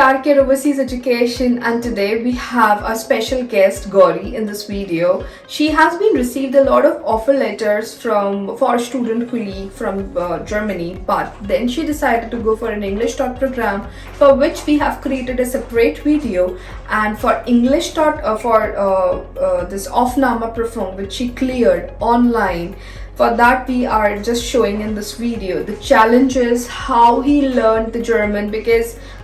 Rcare Overseas Education, and today we have a special guest, Gaoori, in this video. She has been received a lot of offer letters for a student colleague from Germany, but then she decided to go for an English taught program, for which we have created a separate video. And for English taught this Aufnahme program, which she cleared online. For that, we are just showing in this video the challenges, how he learned the German,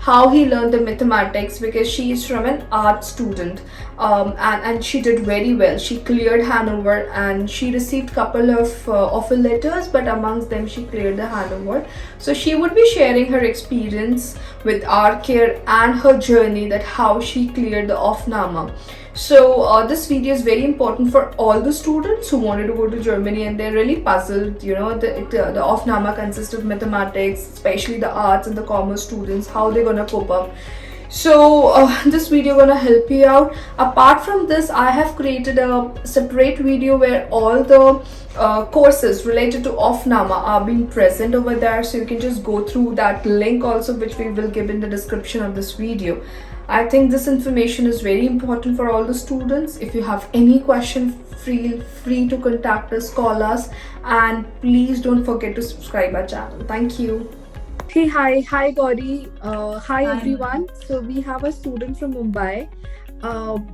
how he learned the mathematics, because she is from an art student, and she did very well. She cleared Hanover and she received couple of offer letters, but amongst them she cleared the Hanover. So she would be sharing her experience with Rcare and her journey, that how she cleared the Aufnahme. So this video is very important for all the students who wanted to go to Germany and they're really puzzled. You know, the Aufnahme consists of mathematics, especially the arts and the commerce students, how they're gonna cope up. So this video gonna help you out. Apart from this, I have created a separate video where all the courses related to Aufnahme are being present over there, so you can just go through that link also, which we will give in the description of this video. I think this information is very important for all the students. If you have any question, feel free to contact us, call us, and please don't forget to subscribe our channel. Thank you. Hey, hi Gaoori. Hi everyone. So we have a student from Mumbai.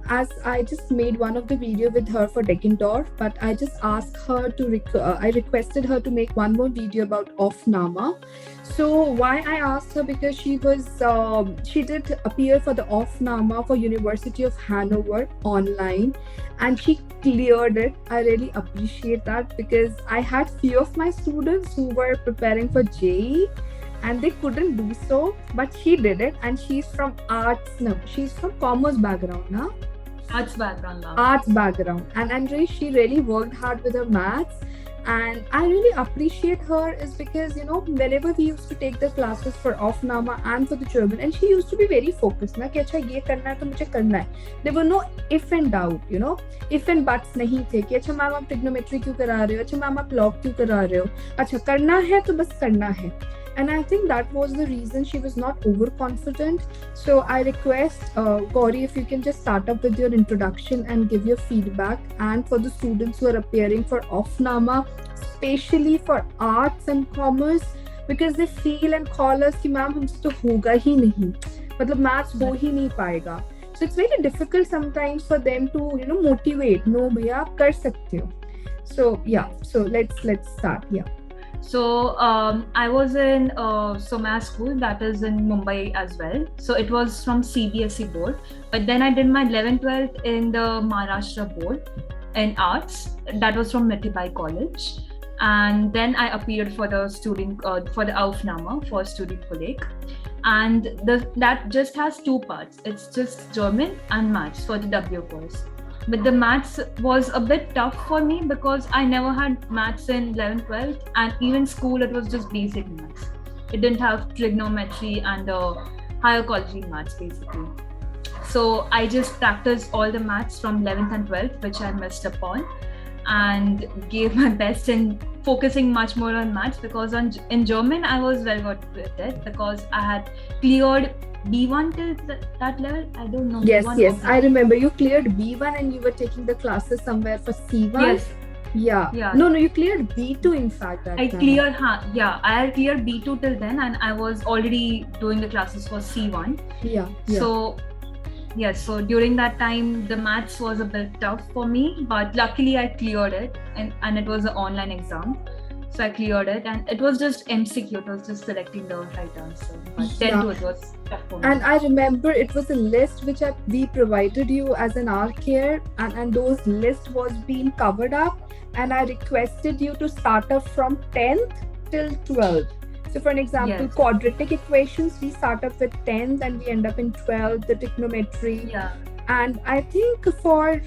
As I just made one of the video with her for Deckendorf, but I just asked her to I requested her to make one more video about Aufnahme. So why I asked her, because she did appear for the Aufnahme for University of Hannover online, and she cleared it. I really appreciate that, because I had few of my students who were preparing for JEE and they couldn't do so, but she did it. And she's from arts. No, she's from commerce background, na? Arts background. Arts background. And she really worked hard with her maths. And I really appreciate her, is because, you know, whenever we used to take the classes for Aufnahme and for the German, and she used to be very focused, na, कि अच्छा ये करना है तो मुझे करना है. There were no if and doubt, you know, if and buts नहीं थे कि अच्छा मैम आप trigonometry क्यों करा रहे हो, अच्छा मैम आप log क्यों करा रहे हो, अच्छा करना है तो बस करना है. And I think that was the reason she was not overconfident. So I request Gaoori, if you can just start up with your introduction and give your feedback. And for the students who are appearing for Aufnahme, especially for arts and commerce, because they feel and call us कि ma'am हमसे तो होगा ही नहीं, मतलब maths हो ही नहीं पाएगा. So it's very difficult sometimes for them to, you know, motivate. No, भैया आप कर सकते हो. So yeah, so let's start. Yeah. So I was in Somaya school, that is in Mumbai as well. So it was from CBSE board, but then I did my 11th, 12th in the Maharashtra board in arts. That was from Mittal college. And then I appeared for the student for the Aufnahme for student colleague. And that just has two parts. It's just German and maths for the W course. But the maths was a bit tough for me, because I never had maths in 11th, 12th, and even school it was just basic maths. It didn't have trigonometry and higher quality maths basically. So I just practiced all the maths from 11th and 12th, which I missed upon, and gave my best in focusing much more on maths, because in German I was well good with it, because I had cleared B1 till that level. I don't know. Yes, I remember you cleared B1 and you were taking the classes somewhere for C1. Yes. Yeah. No, you cleared B2 in fact. I had cleared B2 till then, and I was already doing the classes for C1. Yeah. So so during that time the maths was a bit tough for me, but luckily I cleared it, and it was an online exam. So I cleared it, and it was just MCQ, it was just selecting the right answer. But then it was tough for me. And I remember it was a list which we provided you as an Rcare, and those list was being covered up, and I requested you to start up from 10th till 12th. So for an example, quadratic equations, we start up with 10th and we end up in 12th, the trigonometry. Yeah. And I think for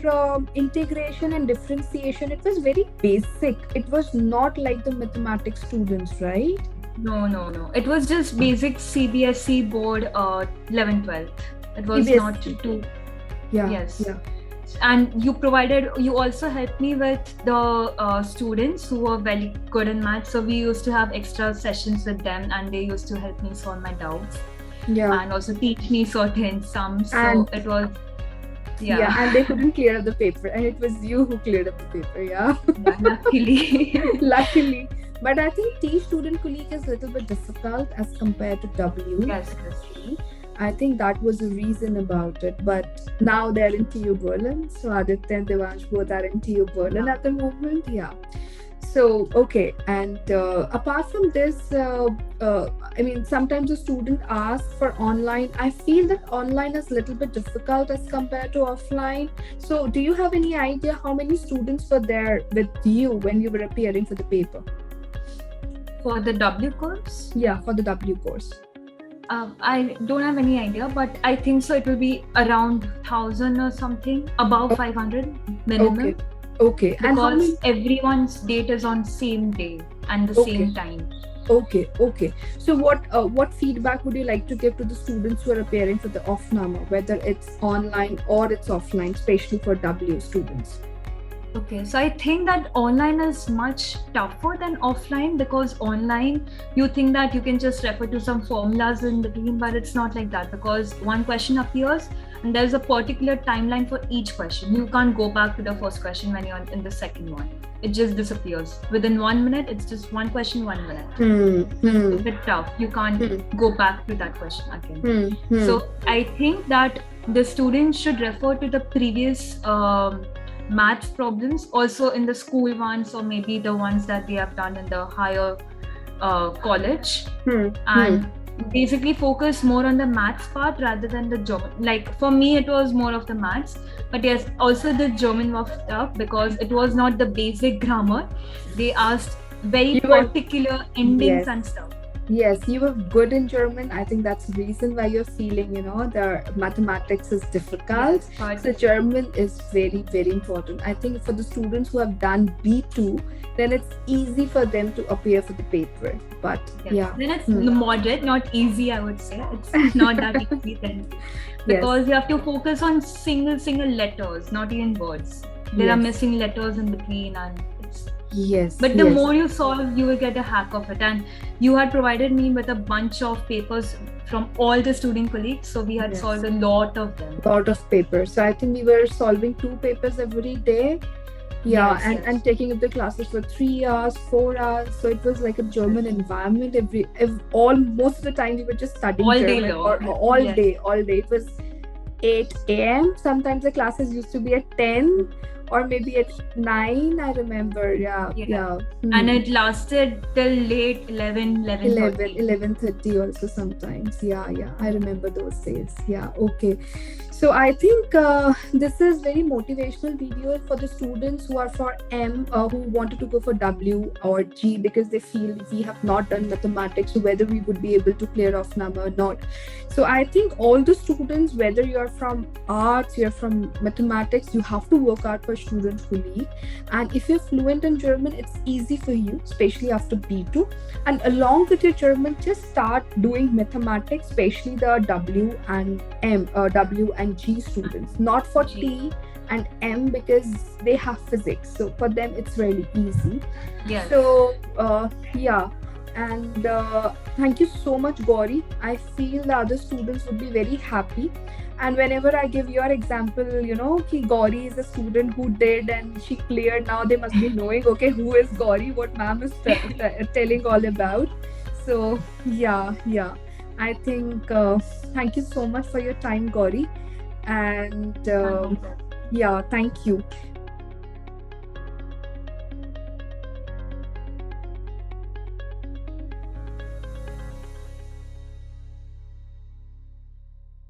integration and differentiation, it was very basic. It was not like the mathematics students, right? No. It was just basic CBSE board 11th, 12th. It was CBSE. Not too... Yeah. Yes. Yeah. And you also helped me with the students who were very good in maths. So we used to have extra sessions with them, and they used to help me solve my doubts. Yeah. and also teach me certain sums. So And it was, yeah, yeah, and they couldn't clear up the paper, and it was you who cleared up the paper. Yeah. yeah, luckily. Luckily. But I think T student colleague is a little bit difficult as compared to W. Yes, yes. I think that was the reason about it. But now they're in TU Berlin. So Aditya and Devansh both are in TU Berlin at the moment. Yeah. So, okay. And apart from this, I mean, sometimes a student asks for online. I feel that online is a little bit difficult as compared to offline. So, do you have any idea how many students were there with you when you were appearing for the paper? For the W course, Yeah, for the W course. I don't have any idea, but I think so. It will be around 1,000 or something, above 500 minimum. Okay. Okay. And how Because many? everyone's date is on same day and the Okay. same time. Okay, okay. So what feedback would you like to give to the students who are appearing for the Aufnahme, whether it's online or it's offline, especially for W students? Okay, so I think that online is much tougher than offline, because online you think that you can just refer to some formulas in between, but it's not like that, because one question appears and there's a particular timeline for each question. You can't go back to the first question when you're in the second one. It just disappears. Within 1 minute, it's just one question, 1 minute. It's a bit tough. You can't go back to that question again. So I think that the students should refer to the previous math problems, also in the school ones, or maybe the ones that they have done in the higher college, and basically focus more on the maths part rather than the German. Like for me, it was more of the maths, but yes, also the German was tough because it was not the basic grammar. They asked very particular endings and stuff. Yes, you were good in German. I think that's the reason why you're feeling, the mathematics is difficult. Yes, so German is very, very important. I think for the students who have done B2, then it's easy for them to appear for the paper. But yeah. Then it's moderate, not easy, I would say. It's not that easy then. Because you have to focus on single letters, not even words. There are missing letters in between, and but the more you solve, you will get a hack of it. And you had provided me with a bunch of papers from all the student colleagues, so we had solved a lot of them. Lot of papers. So I think we were solving 2 papers every day. And taking up the classes for 3 hours, 4 hours. So it was like a German environment. Most of the time we were just studying all German day long. all day. It was 8 a.m. Sometimes the classes used to be at 10. Or maybe at 9, I remember. And it lasted till late 11:30 also sometimes. I remember those days. Okay. So I think this is very motivational video for the students who are for M, who wanted to go for W or G, because they feel we have not done mathematics, so whether we would be able to clear Aufnahme or not. So I think all the students, whether you're from arts, you're from mathematics, you have to work out for student fully. And if you're fluent in German, it's easy for you, especially after B2. And along with your German, just start doing mathematics, especially the W and G students, not for T and M, because they have physics. So for them, it's really easy. So and thank you so much, Gaoori. I feel the other students would be very happy. And whenever I give your example, Gaoori is a student who did and she cleared, now they must be knowing, okay, who is Gaoori, what ma'am is telling all about. So I think thank you so much for your time, Gaoori. And thank you.